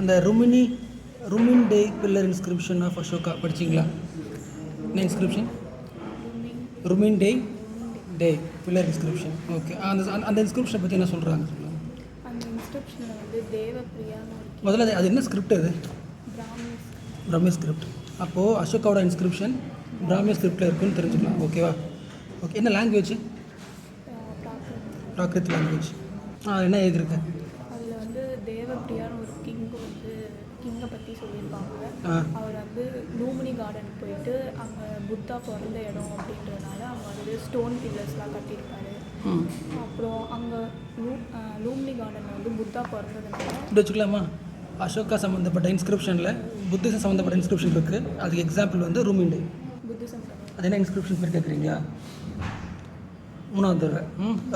அந்த ருமின் டே pillar inscription of Ashoka படிச்சிங்களா? என்ன inscription? ருமின் டே pillar inscription. Okay. அந்த இன்ஸ்கிரிப்ஷனை பற்றி என்ன சொல்கிறாங்க சொல்லுங்கள். அந்த இன்ஸ்கிரிப்ஷனில் வந்து தேவப்பிரியான்னு முதல்ல அது என்ன ஸ்கிரிப்ட்? அது பிராமி ஸ்கிரிப்ட். அப்போது அசோகாவோட இன்ஸ்கிரிப்ஷன் பிராமி ஸ்கிரிப்டில் இருக்குன்னு தெரிஞ்சுக்கலாம். ஓகேவா? ஓகே. என்ன லாங்குவேஜ்? பிராகிருத் லாங்குவேஜ். என்ன எழுதியிருக்கு? அதில் வந்து தேவப்பிரியான்னு ஒரு கிங்கை பற்றி சொல்லியிருப்பாங்க. அவர் வந்து லூமினி கார்டன் போயிட்டு அங்கே புத்தா பிறந்த இடம் அப்படின்றதுனால அவங்க வந்து ஸ்டோன் பில்லர்ஸ்லாம் கட்டியிருப்பாரு. அப்புறம் அங்கே லூமினி கார்டனில் வந்து புத்தா பிறந்ததுனால இப்படி வச்சுக்கலாமா? அசோகா சம்மந்தப்பட்ட இன்ஸ்கிரிப்ஷனில் புத்திசம் சம்மந்தப்பட்ட இன்ஸ்கிரிப்ஷன் இருக்குது. அதுக்கு எக்ஸாம்பிள் வந்து ருமின் டே. புத்திசம் அது என்ன இன்ஸ்கிரிப்ஷன் பேர் கேட்குறீங்களா? மூணாவது தடவை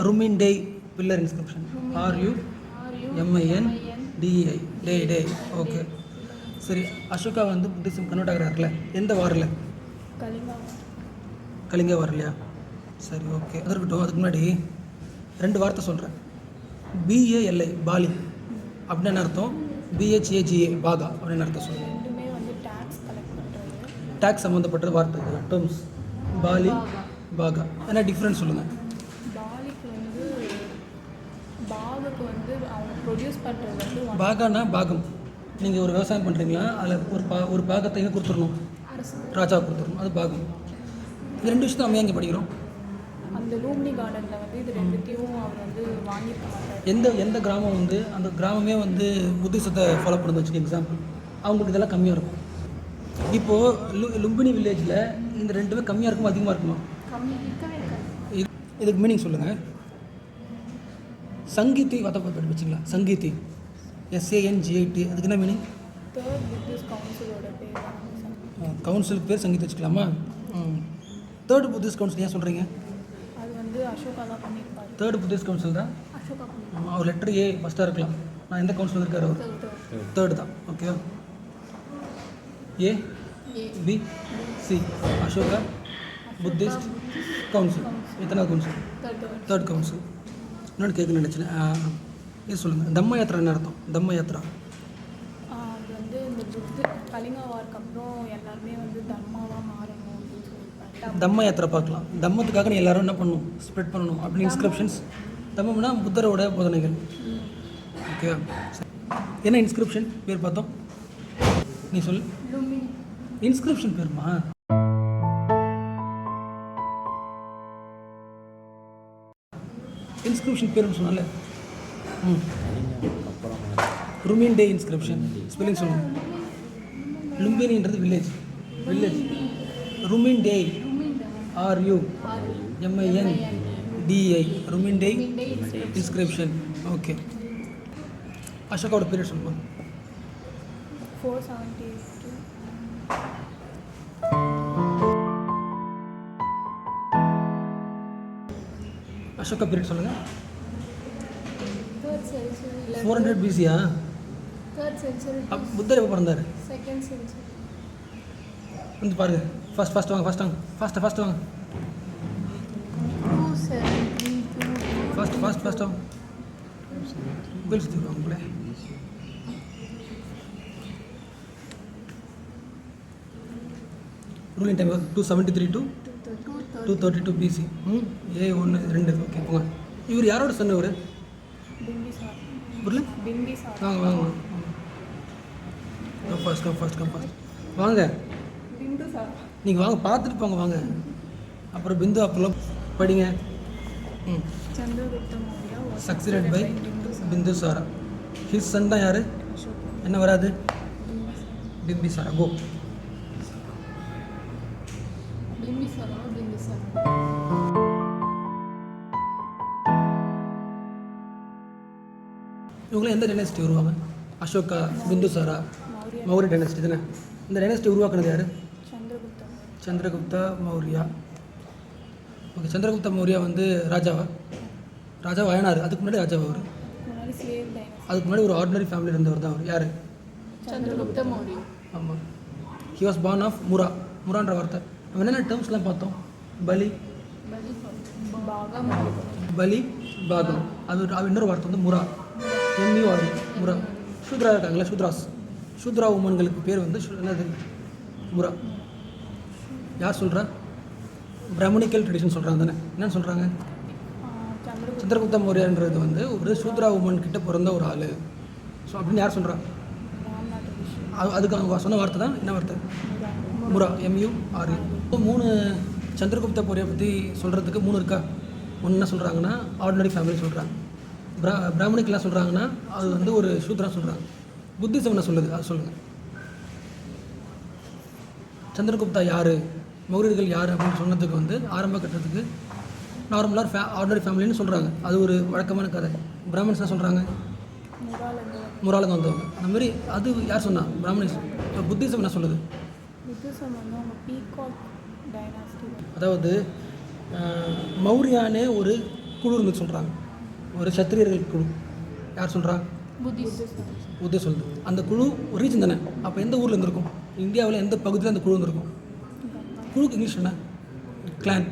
ருமின் டே பில்லர் இன்ஸ்கிரிப்ஷன். RUMINDEI டே. ஓகே சரி. அசோகா வந்து புத்திசம் கன்வெர்ட் ஆகிறாருல எந்த வாரில்? கலிங்க வாரில்லையா? சரி ஓகே. அது இருக்கட்டும். அதுக்கு முன்னாடி 2 வார்த்தை சொல்கிறேன். BALI பாலி அப்படின்னு என்ன அர்த்தம்? BHAGA பாகா அப்படின்னு அர்த்தம் சொல்லுங்கள். ரெண்டுமே வந்து டேக்ஸ் கலெக்ட் பண்ணுறது. டேக்ஸ் சம்மந்தப்பட்டது வார்த்தை டேர்ம்ஸ். பாலி பாகா என்ன டிஃப்ரென்ஸ் சொல்லுங்கள். பாகுக்கு வந்து அவங்க ப்ரொடியூஸ் பண்ணுறது வந்து பாகானா பாகம். நீங்கள் ஒரு விவசாயம் பண்ணுறீங்களா, அதில் ஒரு பாகத்தை எங்கே கொடுத்துடணும்? ராஜா கொடுத்துடணும். அது பாகம். இது 2 விஷயத்தை நம்ம எங்கே படிக்கிறோம்? அந்த லூமினி கார்டனில் வந்து இது ரெண்டுத்தையும் அவர் வந்து வாங்கியிருக்க எந்த கிராமம் வந்து அந்த கிராமமே வந்து புத்திசத்தை ஃபாலோ பண்ணுறது வச்சுக்க எக்ஸாம்பிள், அவங்களுக்கு இதெல்லாம் கம்மியாக இருக்கும். இப்போது லும்பினி வில்லேஜில் இந்த 2மே கம்மியாக இருக்குமா அதிகமாக இருக்குமா? இதுக்கு மீனிங் சொல்லுங்கள். சங்கீதி வத பற்றி வச்சுங்களா? சங்கீதி SANGIT அதுக்கு என்ன மீனிங்? தேர்ட் புத்திஸ்ட் கவுன்சிலோட பேர். கவுன்சிலுக்கு பேர் சங்கீத் வச்சுக்கலாமா? தேர்ட் புத்திஸ்ட் கவுன்சில் ஏன் சொல்கிறீங்க? அது வந்து அசோகா தான் பண்ணியிருப்பாரு. தேர்ட் புத்திஸ்ட் கவுன்சில் தான். அசோகா அவர் லெட்டர் A ஃபஸ்ட்டாக இருக்கலாம். நான் எந்த கவுன்சில் இருக்கார்? அவர் தேர்டு தான். Okay. ABC Ashoka Buddhist council. எத்தனாவது கவுன்சில்? Third council. இன்னொன்று கேட்க நினச்சேன். இது சொல்லுங்கள். தம்ம யாத்திரை என்ன அர்த்தம்? தம்ம யாத்திரா அது வந்து இந்த கலிங்க வார்க்கு அப்புறம் எல்லாருமே வந்து தர்மாவாக மாறணும் அப்படின்னு சொல்லியிருப்பாங்க. தம்ம யாத்திரை பார்க்கலாம். தம்மத்துக்காக நீ எல்லாரும் என்ன பண்ணணும்? ஸ்ப்ரெட் பண்ணணும் அப்படின்னு இன்ஸ்கிரிப்ஷன்ஸ். தம்மம்னா புத்தரோட போதனைகள். ஓகே. என்ன இன்ஸ்கிரிப்ஷன் பேர் பார்த்தோம்? நீ சொல்லு. இன்ஸ்கிரிப்ஷன் பேருமா? இன்ஸ்கிரிப்ஷன் பேருன்னு சொன்னால ருமின் டே இன்ஸ்கிரிப்ஷன். ஸ்பெல்லிங் சொல்லுங்கள். லும்பினின்றது வில்லேஜ். ருமின் டே RUMINDEI ருமின் டே இன்ஸ்கிரிப்ஷன். ஓகே. அசோகாவோட பீரியட் சொல்லுங்கள். 472. அசோகா பீரியட் சொல்லுங்கள். 3rd century. 400 BCயா? 3rd century. புத்தர் எப்போ பிறந்தார்? 2nd century. வந்து பாருங்கள். ஃபஸ்ட் வாங்க. 272. ஃபஸ்ட் வாங்க. மொபைல் சுற்றிடுவாங்க உங்களே. Ruling time 273 to 232 BC. A1 2. Okay போங்க. இவர் யாரோட சொன்ன? இவர் புரியல. வாங்க. கம் ஃபாஸ்ட் வாங்க. நீங்கள் வாங்க, பார்த்துட்டு போங்க வாங்க. அப்புறம் பிந்து அப்பெல்லாம் படிங்க. Chandragupta Maurya succeeded by Bindusara. His son தான் யார்? என்ன வராது? பிம்பிசாரா. கோ. இவங்களாம் எந்த டைனஸ்டி வருவாங்க? அசோகா, பிந்துசாரா, மௌரிய டைனஸ்டி தானே. இந்த டைனஸ்டி உருவாக்குனது யார்? சந்திரகுப்தா மௌரியா. ஓகே. சந்திரகுப்த மௌரியா வந்து ராஜாவா ஆயினார். அதுக்கு முன்னாடி ராஜாவா? அவர் அதுக்கு முன்னாடி ஒரு ஆர்டினரி ஃபேமிலி இருந்தவர் தான் அவர். யார்? சந்திரகுப்த மௌரியா. ஆமாம். ஹி வாஸ் பார்ன் ஆஃப் முரான்ற வார்த்தை. நம்ம என்னென்ன டேர்ம்ஸ்லாம் பார்த்தோம்? பலி பாகம். அது இன்னொரு வார்த்தை வந்து முரா. MURA முரா. சூத்ரா இருக்காங்களா, சூத்ரா உமன்களுக்கு பேர் வந்து என்னது? முரா. யார் சொல்கிறா? பிராமணிக்கல் ட்ரெடிஷன் சொல்கிறாங்க தானே? என்னன்னு சொல்கிறாங்க? சந்திரகுப்த மௌரியான்றது வந்து ஒரு சூத்ரா உமன் கிட்ட பிறந்த ஒரு ஆள். ஸோ அப்படின்னு யார் சொல்கிறா? அதுக்கு அவங்க சொன்ன வார்த்தை தான் என்ன வார்த்தை? முரா, MURA. 3 சந்திரகுப்த மௌரியா பற்றி சொல்கிறதுக்கு 3 இருக்கா? ஒன்று என்ன சொல்கிறாங்கன்னா ஆர்டினரி ஃபேமிலி சொல்கிறாங்க. பிராமணிக்கெலாம் சொல்கிறாங்கன்னா அது வந்து ஒரு சூத்ரா சொல்கிறாங்க. புத்திசம் என்ன சொல்லுது அது சொல்லுங்கள். சந்திரகுப்தா யார், மௌரியர்கள் யார் அப்படின்னு சொன்னதுக்கு வந்து ஆரம்ப கட்டத்துக்கு நார்மலாக ஆர்டினரி ஃபேமிலின்னு சொல்கிறாங்க. அது ஒரு வழக்கமான கதை. பிராமன்ஸ் என்ன சொல்கிறாங்க? முராலுங்க வந்தவங்க. அந்த மாதிரி அது யார் சொன்னா? பிராமணிஸ். ஸோ புத்திசம் என்ன சொல்லுது? புத்திசம் வந்து அவங்க பீகாக் டைனாஸ்டி. அதாவது மௌரியானே ஒரு குழு இருந்து சொல்கிறாங்க. ஒரு சத்திரியர்கள் குழு. யார் சொல்கிறா? புத்திசம் சொல்லுது. அந்த குழு ஒரு ரீஜன் தானே. அப்போ எந்த ஊரில் இருந்திருக்கும்? இந்தியாவில் எந்த பகுதியில் அந்த குழு இருந்திருக்கும்? குழுக்கு இங்கிலீஷ் என்ன? கிளான்.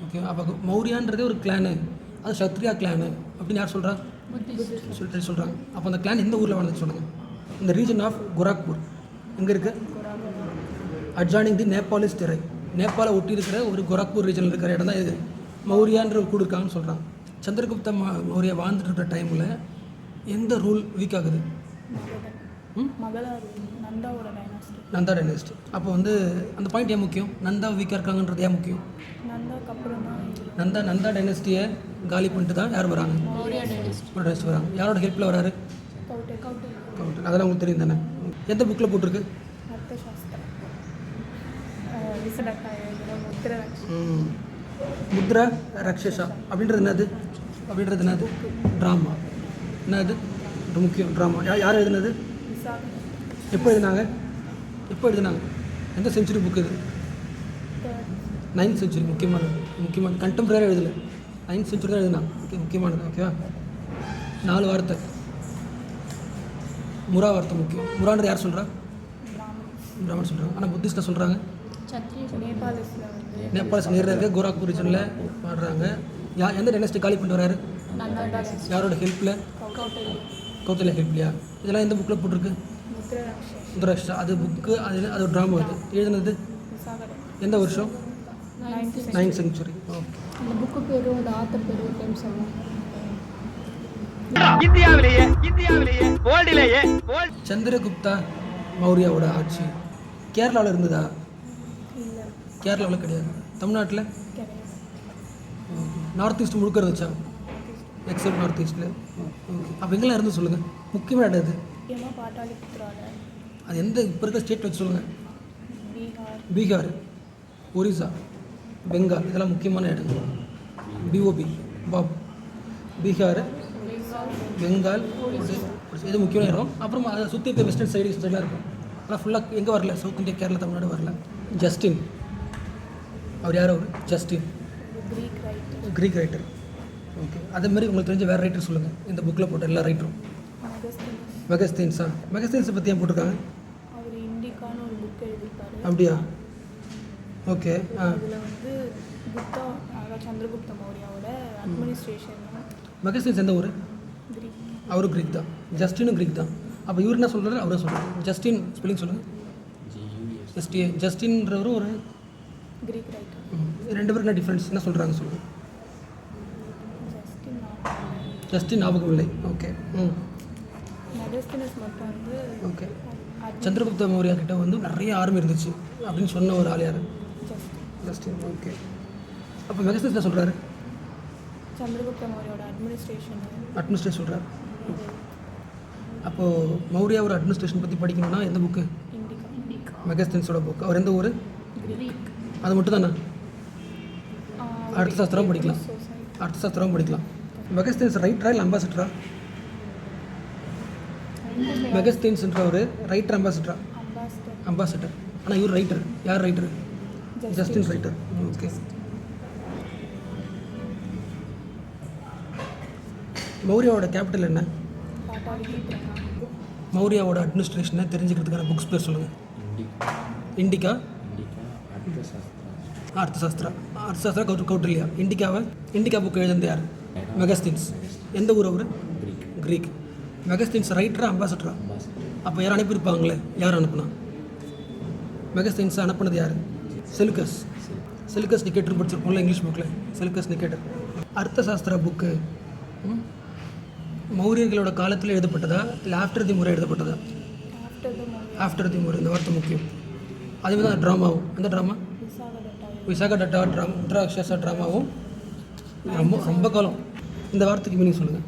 ஓகே. அப்போ மௌரியான்றதே ஒரு கிளானு, அது சத்ரியா கிளானு அப்படின்னு யார் சொல்கிறா? சொல்லிட்டு சொல்கிறாங்க. அப்போ அந்த கிளான் எந்த ஊரில் வாழ்ந்துச்சு சொல்லுங்கள்? இந்த ரீஜன் ஆஃப் கோரக்பூர் எங்கே இருக்குது? அட்ஜானிங் தி நேபாளிஸ் டெரை. நேபாளை ஒட்டி இருக்கிற ஒரு கோரக்பூர் ரீஜனில் இருக்கிற இடம் தான் இது. மௌரியான்ற ஒரு குழு இருக்காங்கன்னு சொல்கிறாங்க. சந்திரகுப்த மௌரியா வாழ்ந்துட்டு இருக்கிற டைமில் எந்த ரூல் வீக் ஆகுது? நந்தா டைனஸ்டி. அப்போ வந்து அந்த பாயிண்ட் ஏன் முக்கியம்? நந்தா வீக்காக இருக்காங்கன்றது ஏன் முக்கியம்? நந்தா டைனஸ்டியை காலி பண்ணிட்டு தான் யார் வராங்க? டைனஸ்டி வராங்க. யாரோட ஹெல்ப்பில் வராரு? கவுண்டர். அதெல்லாம் உங்களுக்கு தெரியும் தானே? எந்த புக்கில் போட்டிருக்கு? முத்ரா ரக்ஷசா அப்படின்றது என்னது? ட்ராமா. என்னது முக்கியம்? ட்ராமா. யார் எழுதுனது? எப்போ எழுதினாங்க? எந்த செஞ்சுரி புக் இது? 9th century. முக்கியமானது கண்டெம்பரரி எழுதலை. 9th century தான் எழுதுனா. முக்கியமானது. ஓகேவா? 4 வார்த்தை. முரா வார்த்தை முக்கியம். முரான்றது யார் சொல்கிறா? பிராமன் சொல்கிறாங்க. ஆனால் புத்திஸ்ட்டை சொல்கிறாங்க நேபாளிஸ் நேரில் இருக்க கோரக்பூர் ரீஜனில் பாடுறாங்க. எந்த டைனஸ்டி காலி பண்ணிட்டு வராரு? யாரோட ஹெல்ப்பில்? கௌதல்யா ஹெல்ப்லையா? இதெல்லாம் எந்த புக்கில் போட்டிருக்கு? முத்ராஷ்டா. அது புக்கு. அது ஒரு ட்ராமா. அது எழுதுனது எந்த வருஷம்? 9th century. ஓகே. அந்த புக்கு பேரும் அந்த ஆத்தர் பேரும் டைம் சொல்லுங்கள். இந்தியாவிலேயே சந்திரகுப்தா மௌரியாவோட ஆட்சி கேரளாவில் இருந்ததா? கேரளாவில் கிடையாது. தமிழ்நாட்டில் நார்த் ஈஸ்ட் முழுக்க இருந்துச்சா? எக்ஸப்ட் நார்த் ஈஸ்ட்டில். ஓகே. அப்போ எங்கெல்லாம் இருந்து சொல்லுங்கள். முக்கியமான இடம் அது. அது எந்த இப்போ இருக்கிற ஸ்டேட் வச்சு சொல்லுங்கள். பீகார், ஒரிசா, பெங்கால். இதெல்லாம் முக்கியமான இடம். BOB பீகார், பெங்கால், இது முக்கியமான இடம். அப்புறம் அதை சுற்றி இருக்க வெஸ்டர்ன் சைடெலாம் இருக்கும். ஆனால் ஃபுல்லாக எங்கே வரல? சவுத் இந்தியா, கேரளா, தமிழ்நாடு வரல. ஜஸ்டின் அவர் யார்? அவர் ஜஸ்டின் க்ரீக் ரைட்டர். ஓகே. அதேமாதிரி உங்களுக்கு தெரிஞ்ச வேறு ரைட்டர் சொல்லுங்கள். இந்த புக்கில் போட்ட எல்லா ரைட்டரும். மெகஸ்தீன்ஸா? மெகஸ்தீன்ஸை பற்றி ஏன் போட்டிருக்காங்க? அப்படியா? ஓகே. சந்திரகுப்த மௌரியாவோட அட்மினிஸ்ட்ரேஷன். மெகஸ்தீன்ஸ் எந்த ஊர்? அவரும் க்ரீக் தான். ஜஸ்டினும் க்ரீக் தான். அப்போ இவர் என்ன சொல்கிறாரு? அவரும் சொல்கிறார். ஜஸ்டின் ஸ்பெல்லிங் சொல்லுங்கள். STA. ஜஸ்டின்றவரும் ஒரு க்ரீக் ரைட்டர். 2 பேருக்கு என்ன டிஃப்ரென்ஸ்? என்ன சொல்கிறாங்க சொல்லுங்கள். ஜஸ்டின் ஞாபகம் இல்லை. ஓகே. ஓகே. சந்திரகுப்த மௌரியா கிட்ட வந்து நிறைய ஆர்மி இருந்துச்சு அப்படின்னு சொன்ன ஒரு ஆள் யார்? ஜஸ்டின். ஓகே. அப்போ மெகஸ்தீன்ஸ் என்ன சொல்கிறாரு? சந்திரகுப்த மௌரியாவோட அட்மினிஸ்ட்ரேஷன் சொல்கிறார். அப்போது மௌரியாவோட அட்மினிஸ்ட்ரேஷன் பற்றி படிக்கணும்னா எந்த புக்கு? மெகஸ்தீன்ஸோட புக். அவர் எந்த ஊர்? அது மட்டும் தானே? அர்த்தசாஸ்திரம் படிக்கலாம். மெகஸ்தீன்ஸ் ரைட்டரா இல்லை அம்பாசிடரா? மெகஸ்தீன்ஸ்ன்ற ஒரு ரைட்டர், அம்பாசிடர். ஆனால் இவர் ரைட்டர். யார் ரைட்டர்? Justin writer. ஓகே. மௌரியாவோட கேபிட்டல் என்ன? மௌரியாவோட அட்மினிஸ்ட்ரேஷனை தெரிஞ்சுக்கிறதுக்கான புக்ஸ் பேர் சொல்லுங்கள். Indica, Arthashastra, Kautilya. Indica book எழுதுனது யார்? மெகஸ்தீன்ஸ். எந்த ஊர் அவர்? க்ரீக். மெகஸ்தீன்ஸ் ரைட்டரா அம்பாசிடரா? அப்போ யாரும் அனுப்பியிருப்பாங்களே, யார் அனுப்புனா? மெகஸ்தீன்ஸ் அனுப்புனது யார்? செலுக்கஸ். செலுக்கஸ் நிக்கேட்டர் படிச்சிருப்போம்ல இங்கிலீஷ் புக்கில், செலுக்கஸ் நிக்கேட்டர். அர்த்த சாஸ்திரா புக்கு மௌரியர்களோட காலத்தில் எழுதப்பட்டதா இல்லை ஆஃப்டர் தி முறை எழுதப்பட்டதா? ஆஃப்டர் தி முறை. இந்த வார்த்தை முக்கியம். அதுவே தான் ட்ராமாவும். அந்த ட்ராமா விசாக டட்டா ட்ராமா, ருத்ராட்சசா ட்ராமாவும் ரொம்ப ரொம்ப காலம். இந்த வார்த்தைக்கு மீனிங் சொல்லுங்கள்.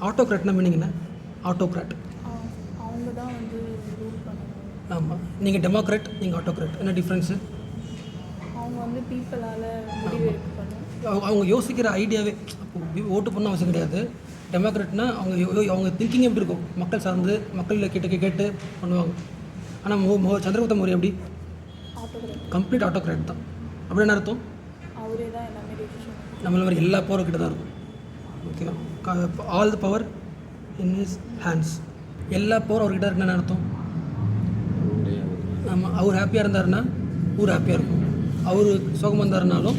ஆட்டோக்ராட்னா மீனிங் என்ன? ஆட்டோக்ராட். அவங்க தான் வந்து ரூல் பண்ணுவாங்க. ஆமாம். நீங்கள் டெமோக்ராட், நீங்கள் ஆட்டோக்ராட். என்ன டிஃப்ரென்ஸு? அவங்க வந்து பீப்புளால் முடிவு எடுக்கணும். அவங்க யோசிக்கிற ஐடியாவே அப்போ ஓட்டு பண்ண அவசியம் கிடையாது. டெமோக்ராட்னா அவங்க திங்கிங் எப்படி இருக்கும், மக்கள் சார்ந்து மக்கள் கேட்டு பண்ணுவாங்க. ஆனால் சந்திரகுப்த மௌரிய எப்படி? கம்ப்ளீட் ஆட்டோக்ராட் தான். அப்படி என்ன அர்த்தம்? அவரே தான் எல்லாமே டிசிஷன். நம்மள மாதிரி எல்லா பவரும் கிட்ட தான் இருக்கும். ஓகேவா? All the power in his hands. எல்லா பவர் அவர்கிட்ட இருக்குன்னு அர்த்தம். ஆமாம். அவர் ஹாப்பியாக இருந்தாருன்னா ஊர் ஹாப்பியாக இருக்கும். அவர் சோகமாக இருந்தாருனாலும்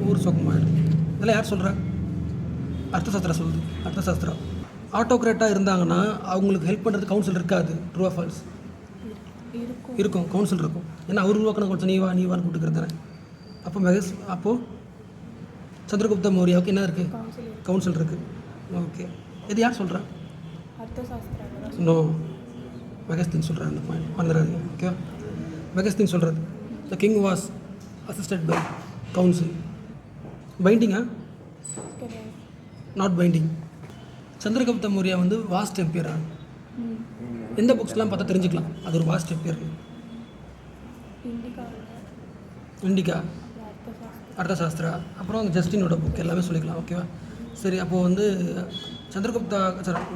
ஊர் சோகமாகிடும். இதெல்லாம் யார் சொல்கிறா? அர்த்தசாஸ்திரா சொல்லுது. அர்த்தசாஸ்திரா. ஆட்டோக்ராட்டாக இருந்தாங்கன்னா அவங்களுக்கு ஹெல்ப் பண்ணுறது கவுன்சில் இருக்காது. True or falls? இருக்கும். கவுன்சில் இருக்கும். ஏன்னா அவர் உருவாக்கின கவுன்சில் நீவான்னு கூப்பிட்டுக்கிறது தானே. அப்போது சந்திரகுப்த மௌரியாவுக்கு என்ன இருக்குது? கவுன்சில் இருக்குது. ஓகே. இது யார் சொல்கிறா? நோ, மெகஸ்தீன் சொல்கிறார். அந்த பாயிண்ட் வந்துடாதீங்க. ஓகேவா? மெகஸ்தீன் சொல்கிறது the king was assisted by council. பைண்டிங்கா? Not binding. சந்திரகுப்த மௌரியா வந்து வாஸ்ட் எம்பியரா? எந்த புக்ஸ்லாம் பார்த்தா தெரிஞ்சுக்கலாம் அது ஒரு வாஸ்ட் எம்பியர்? இண்டிகா, அர்த்தசாஸ்திரா, அப்புறம் ஜஸ்டினோட புக் எல்லாமே சொல்லிக்கலாம். ஓகேவா? சரி. அப்போது வந்து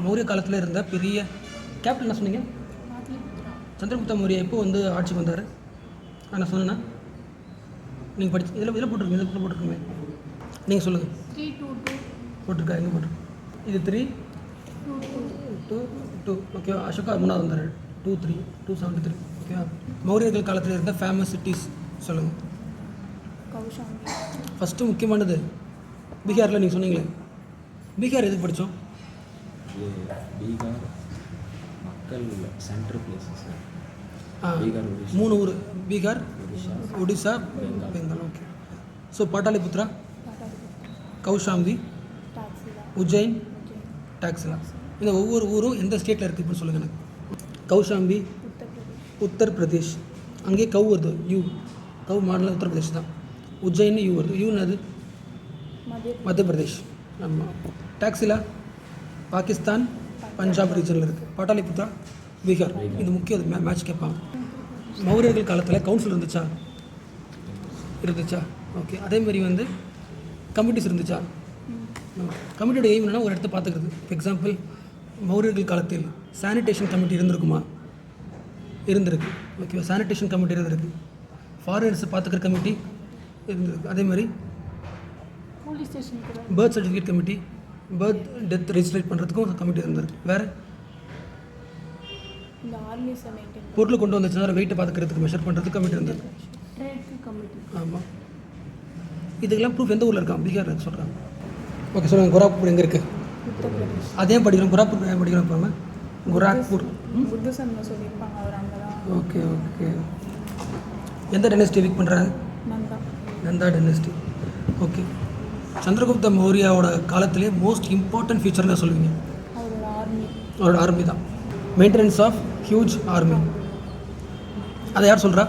மௌரிய காலத்தில் இருந்த பெரிய கேப்டன் என்ன சொன்னீங்க? சந்திரகுப்த மௌரியா எப்போ வந்து ஆட்சிக்கு வந்தார்? நான் சொன்னேன்னா நீங்கள் படிச்சு இதில் போட்டிருக்கீங்க. நீங்கள் சொல்லுங்கள். 322 போட்டிருக்கா? எங்கே போட்டிருக்கு? இது 322. ஓகேவா? அசோகா 3வது வந்தார். 273. ஓகேவா? மௌரியர்கள் காலத்தில் இருந்த ஃபேமஸ் சிட்டிஸ் சொல்லுங்கள். ஃபஸ்ட்டு முக்கியமானது பீகாரில் நீங்கள் சொன்னீங்களே, பீகார் எதுக்கு படித்தோம்? பீகார் மக்கள் சென்ட்ரல் பிளேசஸ். 3 ஊர்: பீகார், ஒடிசா, பெங்கால். ஓகே. ஸோ பாட்டாலிபுத்ரா, கௌஷாம்பி, உஜ்ஜைன், டாக்ஸிலா. இந்த ஒவ்வொரு ஊரும் எந்த ஸ்டேட்டில் இருக்குது இப்படின்னு சொல்லுங்கள் எனக்கு. கௌஷாம்பி உத்தரப்பிரதேஷ். அங்கேயே கவு வருது. கவு மாடலில் உத்தரப்பிரதேஷ் தான். உஜ்ஜைன்னு வருது. யூன்னு மத்திய பிரதேஷ். ஆமாம். டாக்ஸிலா பாகிஸ்தான், பஞ்சாப் ரீஜனில் இருக்குது. பாட்டாலிபுத்ரா பீகார். இது முக்கியம். மேட்ச் கேட்பாங்க. மௌரியர்கள் காலத்தில் கவுன்சில் இருந்துச்சா? ஓகே. அதேமாதிரி வந்து கமிட்டிஸ் இருந்துச்சா? கமிட்டியோட எய்ம் என்னன்னா ஒரு இடத்த பார்த்துக்கிறது. ஃபார் எக்ஸாம்பிள், மௌரியர்கள் காலத்தில் சானிடேஷன் கமிட்டி இருந்திருக்குமா? இருந்திருக்கு. ஓகேவா? சானிடேஷன் கமிட்டி இருந்திருக்கு. ஃபாரினர்ஸை பார்த்துக்கிற கமிட்டி இருந்திருக்கு. அதேமாதிரி போலீஸ் ஸ்டேஷன் கூட birth certificate committee, birth death register பண்ணுறதுக்கும் கமிட்டி இருந்திருக்கு. வேறு இந்த ஆர்மிஸை மெயின்டைன் பொருள் கொண்டு வந்துச்சுன்னா அதை வெயிட்டை பார்த்துக்கிறதுக்கு மெஷர் பண்ணுறதுக்கு கமிட்டி இருந்திருக்கு. Trade committee. ஆமாம். இதுக்கெல்லாம் ப்ரூஃப் எந்த ஊரில் இருக்கான்? பீகாரில் சொல்கிறாங்க. ஓகே. சொல்லுங்கள். கோராக்பூர் எங்கே இருக்குது? உத்தரப்பிரதேஷ். அதே படிக்கிறோம். கோராக்பூர் படிக்கிறோம். போகாமல் கோராக்பூர். புத்தசன்மை சொல்லியிருப்பாங்க. அவர் அங்கே தான். ஓகே. எந்த டெனஸ்டி வீக் பண்ணுறாங்க? நந்தா டெனஸ்டி. ஓகே. சந்திரகுப்த மௌரியாவோட காலத்திலே மோஸ்ட் இம்பார்ட்டன்ட் ஃபீச்சர்னு சொல்லுவீங்க? அவரோட ஆர்மி தான். Maintenance of huge army. அதை யார் சொல்கிறா?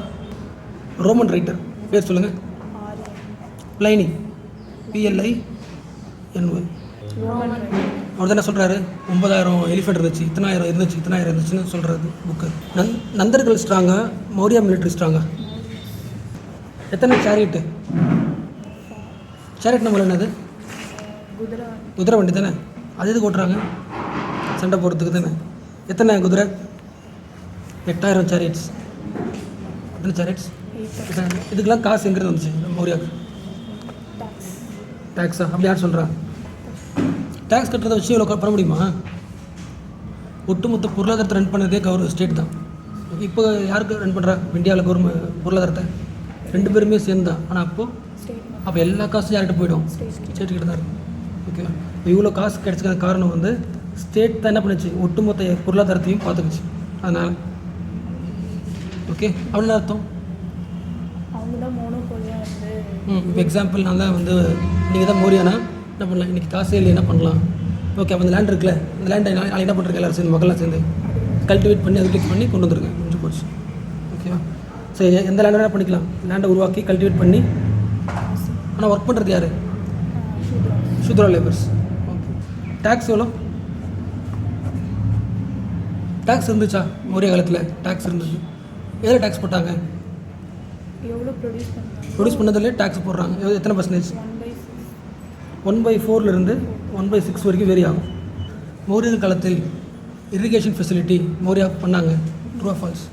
Roman writer. பேர் சொல்லுங்கள். பிளைனி, PLINY. அவர் தானே சொல்கிறாரு 9000 எலிஃபெண்ட் இருந்துச்சு, இத்தனாயிரம் இருந்துச்சுன்னு சொல்கிறது புக்கு. நந்தர்கள் ஸ்ட்ராங்கா, மௌரியா மிலிட்ரி ஸ்ட்ராங்கா? எத்தனை சேரியட்டு? சேரியட் நம்மள என்னது? குதிரை வண்டி தானே. அது எதுக்கு ஓட்டுறாங்க? சண்டை போடுறதுக்கு தானே. எத்தனை குதிரை? 8000 சேரியட்ஸ். எத்தனை சேரியட்ஸ்? இதுக்கெல்லாம் காசு எங்கிறது வந்துச்சு மௌரியாவுக்கு? டேக்ஸா? அப்படி யார் சொல்கிறா? டேக்ஸ் கட்டுறதை வச்சு இவ்வளோ பண்ண முடியுமா? ஒட்டுமொத்த பொருளாதாரத்தை ரன் பண்ணதே ஸ்டேட் தான். இப்போ யாருக்கு ரன் பண்ணுறா இந்தியாவில் கவர்மெண்ட் பொருளாதாரத்தை? 2 பேருமே சேர்ந்து தான். ஆனால் அப்போ எல்லா காசும் யார்கிட்ட போய்டும்? ஸ்டேட் கிட்ட தான் இருக்கும். ஓகேவா? இப்போ இவ்வளோ காசு கிடைச்சிக்கிற காரணம் வந்து ஸ்டேட் தான் என்ன பண்ணுச்சு? ஒட்டுமொத்த பொருளாதாரத்தையும் பார்த்துக்குச்சு. அதனால் ஓகே அப்படின்னு அர்த்தம். அவங்க தான் மோனோபோலியாக வந்து இப்போ எக்ஸாம்பிள் நான் தான் வந்து நீங்கள் தான் மோரியானா என்ன பண்ணலாம், இன்றைக்கி காசே இல்லை என்ன பண்ணலாம், ஓகே அப்போ அந்த லேண்ட் இருக்குல்ல, அந்த லேண்டை நாளைக்கு என்ன பண்ணுறேன் எல்லாரும் சேர்ந்து மக்கள்லாம் சேர்ந்து கல்டிவேட் பண்ணி அக்ரிகல்ச்சர் பண்ணி கொண்டு வந்துருங்க, முடிஞ்சு போச்சு. ஓகேவா? சரி, எந்த லேண்டை வேணால் பண்ணிக்கலாம், லேண்டை உருவாக்கி கல்டிவேட் பண்ணி. ஆனால் ஒர்க் பண்ணுறது யார்? சூத்ரா லேபர்ஸ். ஓகே. டேக்ஸ் எவ்வளோ? டேக்ஸ் இருந்துச்சா மௌரிய காலத்தில்? டேக்ஸ் இருந்துச்சு. எதில் டேக்ஸ் போட்டாங்க? எவ்வளோ ப்ரொடியூஸ் பண்ணுறாங்க, ப்ரொடியூஸ் பண்ணதில்லே டேக்ஸ் போடுறாங்க. எத்தனை பர்சன்டேஜ்? 1/4 1/6 வரைக்கும் வேரி ஆகும். மௌரிய காலத்தில் இரிகேஷன் ஃபெசிலிட்டி மௌரியா பண்ணாங்க, ட்ரூ ஃபால்ஸ்.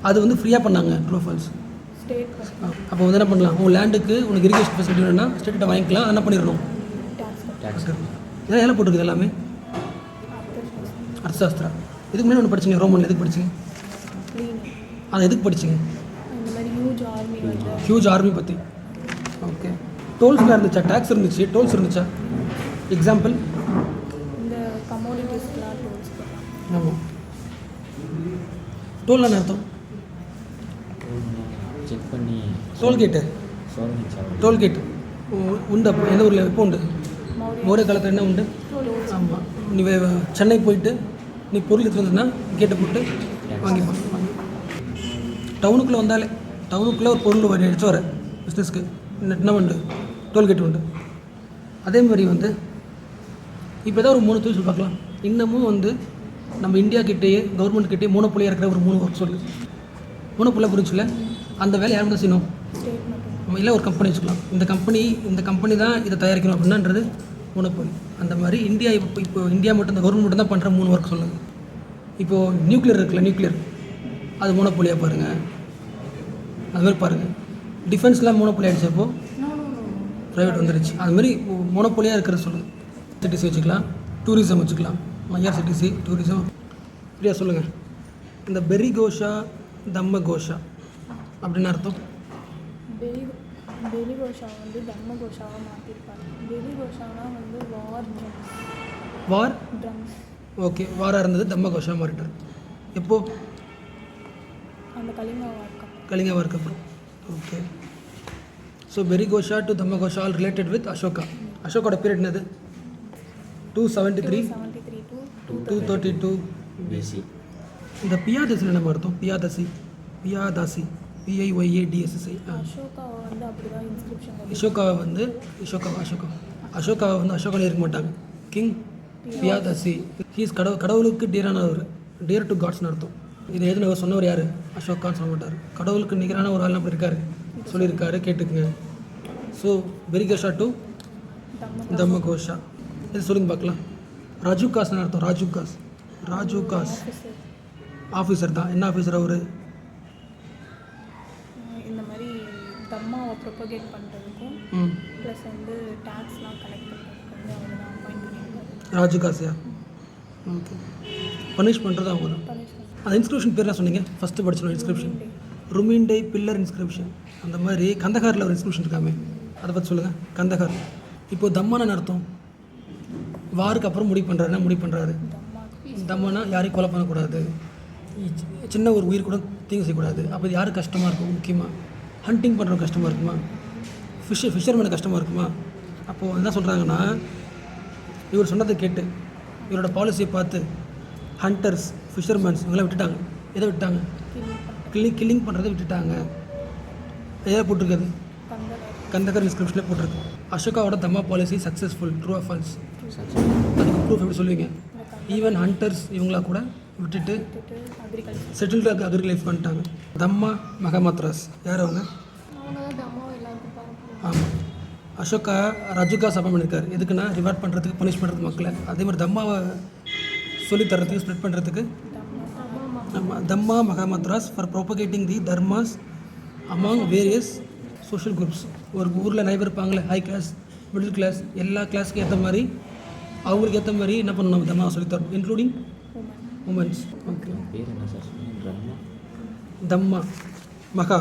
அது வந்து ஃப்ரீயாக பண்ணாங்க, ட்ரூ ஃபால்ஸ். ஸ்டேட் அப்போ வந்து என்ன பண்ணலாம், உங்கள் லேண்டுக்கு உனக்கு இரிகேஷன் ஃபெசிலிட்டி வேணும்னா ஸ்டேட்டை வாங்கிக்கலாம். என்ன பண்ணிடணும், டேக்ஸ் இதெல்லாம் எல்லாம் போட்டுருக்குது எல்லாமே. அர்த்தசாஸ்திரா. இதுக்கு முன்னாடி ஒன்று படிச்சிங்க, ரோமன் எதுக்கு படிச்சிங்க? அது எதுக்கு படிச்சிங்க? இந்த மாதிரி ஹியூஜ் ஆர்மி வந்து ஹியூஜ் ஆர்மி பற்றி. ஓகே. டோல்ஸ்லாம் இருந்துச்சா? டேக்ஸ் இருந்துச்சு, டோல்ஸ் இருந்துச்சா? எக்ஸாம்பிள் இந்த கமோடிட்டிஸ்லாம் டோல்ஸ் போடுறாங்க. ஆமாம். டோல்லாம் அர்த்தம் செக் பண்ணி டோல்கேட்டு. சோதனை சாவடி. டோல்கேட் உண்டு. அப்போ எந்த ஊரில் எப்போ உண்டு? மௌரிய காலத்தில் என்ன உண்டு? ஆமாம். நீ சென்னை போயிட்டு நீ பொருள் எடுத்து வந்ததுன்னா கேட்டை போட்டு வாங்கிப்பாங்க. டவுனுக்குள்ளே வந்தாலே, டவுனுக்குள்ளே ஒரு பொருள் எடுத்து வர பிஸ்னஸ்க்கு என்ன உண்டு? டோல்கேட் உண்டு. அதே மாதிரி வந்து இப்போ தான் ஒரு 3 தொழில் பார்க்கலாம். இன்னமும் வந்து நம்ம இந்தியா கிட்டேயே கவர்மெண்ட் கிட்டேயே மோனோபோலியாக இருக்கிற ஒரு 3 ஒர்க் சொல்லு. மோனோபோலியாக புரிஞ்சில்ல, அந்த வேலை யாரும் தான் செய்யணும்? ஸ்டேட் மட்டும். நம்ம இல்லை ஒரு கம்பெனி வச்சுக்கலாம். இந்த கம்பெனி தான் இதை தயாரிக்கணும் அப்படின்றது மோனோபோலி. அந்த மாதிரி இந்தியா இப்போ இந்தியா மட்டும் இந்த கவர்மெண்ட் மட்டும் தான் பண்ணுற 3 ஒர்க் சொல்லுங்கள். இப்போது நியூக்ளியர் இருக்குல்ல, நியூக்ளியர் அது மோனோபோலியாக பாருங்கள். அது மாதிரி பாருங்கள். டிஃபென்ஸ்லாம் மோனோபோலி ஆகிடுச்சு, அப்போது ப்ரைவேட் வந்துருச்சு. அதுமாதிரி மோனோபோலியாக இருக்கிறது சொல்லுங்கள். சிட்டிசி வச்சுக்கலாம், டூரிசம் வச்சுக்கலாம். IR CTC tourism. இப்படியா சொல்லுங்கள். இந்த பெரி கோஷா தம்ம கோஷா அப்படின்னு அர்த்தம். பெலி கோஷா வந்து தம்ம கோஷாவாக மாற்றிருப்பாங்க. பெலி கோஷானா வந்து வார் ட்ரம்ஸ். ஓகே, வாராக இருந்தது தம்ம கோஷா மாறிட்டார். எப்போது? அந்த கலிங்க வார்க்கம். கலிங்க வார்க்கு அப்புறம். Okay. So Bheri Ghosha to Dhamma Ghosha all related with Ashoka. அசோகோட பீரியட் என்னது? 273 to 232 பிசி. இந்த பியாதசியில் நம்ம அர்த்தம். பியாதாசி PIYADSSI. அசோகாவை வந்து அப்படி தான் இன்ஸ்கிரிப்ஷன். அசோகாவை வந்து அசோகாவை இருக்க மாட்டாங்க. கிங் பியாதாசி. ஹீஸ் கடவுளுக்கு டியரானவர். டியர் டு காட்ஸ்னு அர்த்தம். இது எதுன்னு சொன்னவர் யார்? அசோகான்னு சொல்ல மாட்டார். கடவுளுக்கு நிகரான ஒரு ஆள் அப்படி இருக்காரு, சொல்லியிருக்காரு, கேட்டுக்குங்க. So Bheri Ghosha to Dhamma Ghosha. இது சொல்லுங்க பார்க்கலாம். ராஜுகாஸ்னு அர்த்தம். ராஜுகாஸ் ஆஃபீஸர் தான். என்ன ஆஃபீஸர் அவர்? இந்த மாதிரி தம்மாவை ப்ரொபகேட் பண்ணுறதுக்கும் ப்ளஸ் வந்து டேக்ஸ்லாம் கலெக்ட் பண்ணுறதுக்கு வந்து அவங்க தான் அப்பாயிண்ட் பண்ணியிருக்காங்க. ராஜுகாஸியா? ஓகே. பனிஷ் பண்ணுறது அவங்க தான். அந்த இன்ஸ்கிரிப்ஷன் பேர்லாம் சொன்னீங்க ஃபஸ்ட்டு படிச்சோம். Inscription Rummindei pillar inscription. அந்த மாதிரி கந்தகாரில் ஒரு இன்ஸ்கிரிப்ஷன் இருக்காமே, அதை பற்றி சொல்லுங்கள். கந்தகார். இப்போது தம்மானு அர்த்தம். வாருக்கு அப்புறம் முடிவு பண்ணுறாரு. தம்மானா யாரையும் கொலை பண்ணக்கூடாது, சின்ன ஒரு உயிர் கூட தீங்கு செய்யக்கூடாது. அப்போ இது யாருக்கு கஷ்டமாக இருக்கும்? முக்கியமாக ஹண்டிங் பண்ணுறவங்க கஷ்டமாக இருக்குமா? ஃபிஷர்மேனுக்கு கஷ்டமாக இருக்குமா? அப்போது என்ன சொல்கிறாங்கன்னா, இவர் சொன்னதை கேட்டு இவரோட பாலிசியை பார்த்து ஹண்டர்ஸ், ஃபிஷர்மேன்ஸ் இவங்களாம் விட்டுட்டாங்க. எதை விட்டாங்க? கில்லிங் பண்ணுறதை விட்டுட்டாங்க. எதை போட்டிருக்குது? கந்தகர் இன்ஸ்கிரிப்ஷனில் போட்டிருக்கு. அசோகாவோட தம்மா policy successful, true or falls? அதுக்கு ப்ரூஃப் எப்படி சொல்லுவீங்க? ஈவன் ஹண்டர்ஸ் இவங்களா கூட விட்டுட்டு செட்டில்டு அக்ரி லைஃப் பண்ணிட்டாங்க. தம்மா மகமாத்ராஸ் யார் அவங்க? ஆமாம். அசோகா ராஜுகா சபை பண்ணியிருக்காரு. எதுக்குன்னா ரிவார்ட் பண்ணுறதுக்கு, பனிஷ் பண்ணுறதுக்கு மக்களை. அதே மாதிரி தம்மாவை சொல்லித்தரத்துக்கு, ஸ்ப்ரெட் பண்ணுறதுக்கு. ஆமாம். Dhamma Mahamatras for propagating the dharmas among various social groups. ஒரு ஊரில் நிறைய பேர் இருப்பாங்களே, ஹை கிளாஸ், மிடில் கிளாஸ், எல்லா கிளாஸுக்கு ஏற்ற மாதிரி அவங்களுக்கு ஏற்ற மாதிரி என்ன பண்ணணும், நம்ம தம்மா சொல்லித்தரோம், இன்க்ளூடிங் உமன்ஸ். ஓகே. பேர் என்ன சார் சொன்னீங்க? தம்மா மகா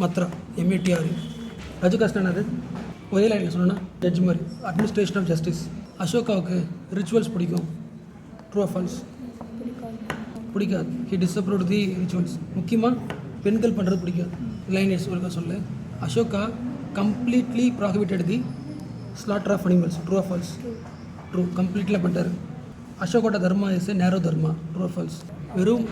மத்ரா MATR. ராஜுகாஸ்னா அது ஒரே லைனில் சொல்லணும்னா ஜட்ஜ் மாதிரி, அட்மினிஸ்ட்ரேஷன் ஆஃப் ஜஸ்டிஸ். அசோகாவுக்கு ரிச்சுவல்ஸ் பிடிக்கும், ட்ரூ ஆர் ஃபால்ஸ்? பிடிக்காது. He disapproved the rituals. முக்கியமாக பெண்கள் பண்ணுறது பிடிக்காது. லைனேஜ் ஒருக்கா சொல்லு. Ashoka completely prohibited the slaughter of animals. True of false? True. கம்ப்ளீட்லியாக பண்ணிட்டார். அசோகோட தர்மா இஸ் ஏ நேரோ தர்மா. True of falls? வெறும்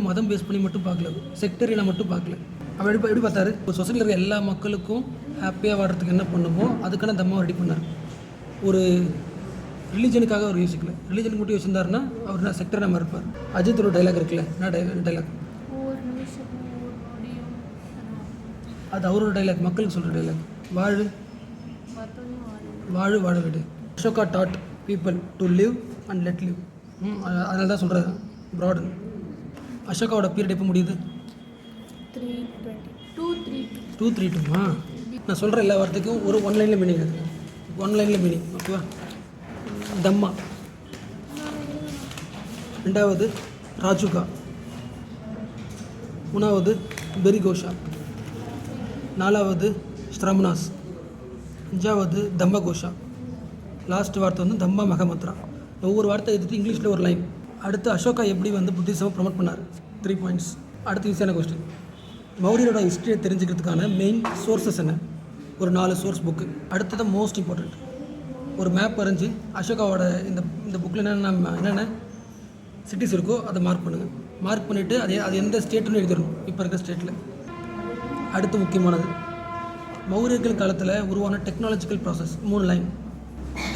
மதம் பேஸ் பண்ணி மட்டும் பார்க்கல, செக்டரியனாக மட்டும் பார்க்கல. அவர் எப்படி பார்த்தாரு? ஒரு சொசைட்டியில் இருக்க எல்லா மக்களுக்கும் ஹாப்பியாக வாடுறதுக்கு என்ன பண்ணுமோ அதுக்கான தம்மா ரெடி பண்ணார். ஒரு ரிலீஜனுக்காக அவர் யோசிக்கல. ரிலீஜனுக்கு மட்டும் யோசிச்சிருந்தாருன்னா அவர் நான் செக்டர் நம்ம இருப்பார். அஜித்தோட டைலாக் இருக்குல்ல, என்ன டைலாக்? ஒவ்வொரு நிமிஷமும் ஒவ்வொரு நொடியும் அது அவரோட டைலாக், மக்களுக்கு சொல்கிற டைலாக். வாழு வாழு வாழ விடு. Ashoka dot people to live and let live. அதனால தான் சொல்கிறாரு ப்ராடன். அசோகாவோட பீரியட் எப்போ முடியுது? 232. நான் சொல்கிற எல்லா வார்த்தைக்கும் ஒரு ஒன் லைனில் மீனிங் இருக்குது. ஒன் லைனில் மீனிங். ஓகேவா? தம்மா. ரெண்டாவது ராஜுகா. மூணாவது பெரிகோஷா. நாலாவது ஸ்ரமனாஸ். அஞ்சாவது தம்மகோஷா. லாஸ்ட் வார்த்தை வந்து தம்மா மகமத்ரா. ஒவ்வொரு வார்த்தை எடுத்துட்டு இங்கிலீஷில் ஒரு லைன். அடுத்து அசோகா எப்படி வந்து புத்திசமை ப்ரொமோட் பண்ணார்? 3 பாயிண்ட்ஸ். அடுத்து ஈஸியான கொஸ்டின். மௌரியரோட ஹிஸ்ட்ரியை தெரிஞ்சுக்கிறதுக்கான மெயின் சோர்ஸஸ் என்ன? ஒரு 4 சோர்ஸ் புக்கு. அடுத்தது மோஸ்ட் இம்பார்ட்டண்ட், ஒரு மேப் வரைஞ்சி அசோகாவோட இந்த புக்கில் என்னென்ன சிட்டிஸ் இருக்கோ அதை மார்க் பண்ணுங்கள். மார்க் பண்ணிவிட்டு அது எந்த ஸ்டேட்டுன்னு எழுதிடணும், இப்போ இருக்கிற ஸ்டேட்டில். அடுத்து முக்கியமானது, மௌரியர்கள் காலத்தில் உருவான technological process. 3 line.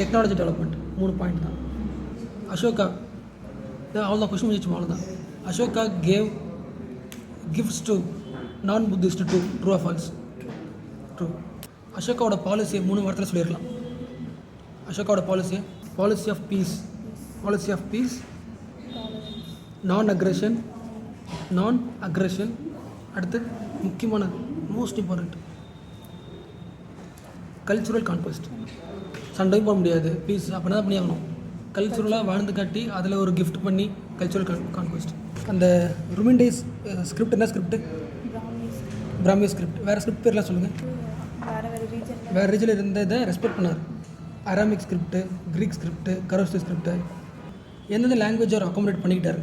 Technology development 3 point தான். அசோகா அவ்வளோதான், கொஸ்டின் முடிச்சு அவ்வளோதான். Ashoka gave gifts to non Buddhist too. True or false? True. அசோகாவோட பாலிசியை 3 வாரத்தில் சொல்லிடலாம். அசோகாவோட policy of peace, non aggression. அடுத்து முக்கியமானது, மோஸ்ட் இம்பார்ட்டண்ட், கல்ச்சுரல் கான்குவெஸ்ட். சண்டையும் போட முடியாது, பீஸ் அப்படின்னா தான் பண்ணி ஆகணும். கல்ச்சுரலாக வாழ்ந்து காட்டி அதில் ஒரு கிஃப்ட் பண்ணி கல்ச்சுரல் கான்குவெஸ்ட். அந்த ருமிண்டேஸ் ஸ்கிரிப்ட் என்ன ஸ்கிரிப்ட்? பிராமி ஸ்கிரிப்ட். வேறு ஸ்கிரிப்ட் பேர்லாம் சொல்லுங்கள். வேறு ரீஜனில் இருந்ததை ரெஸ்பெக்ட் பண்ணார். Aramaic script, Greek script, Kharosthi script. எந்தெந்த லாங்குவேஜ் அவர் அக்காமடேட் பண்ணிக்கிட்டார்?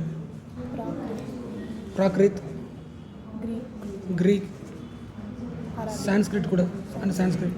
பிராக்ரித், க்ரீக், சான்ஸ்கிரிட் கூட. அந்த சான்ஸ்கிரிட்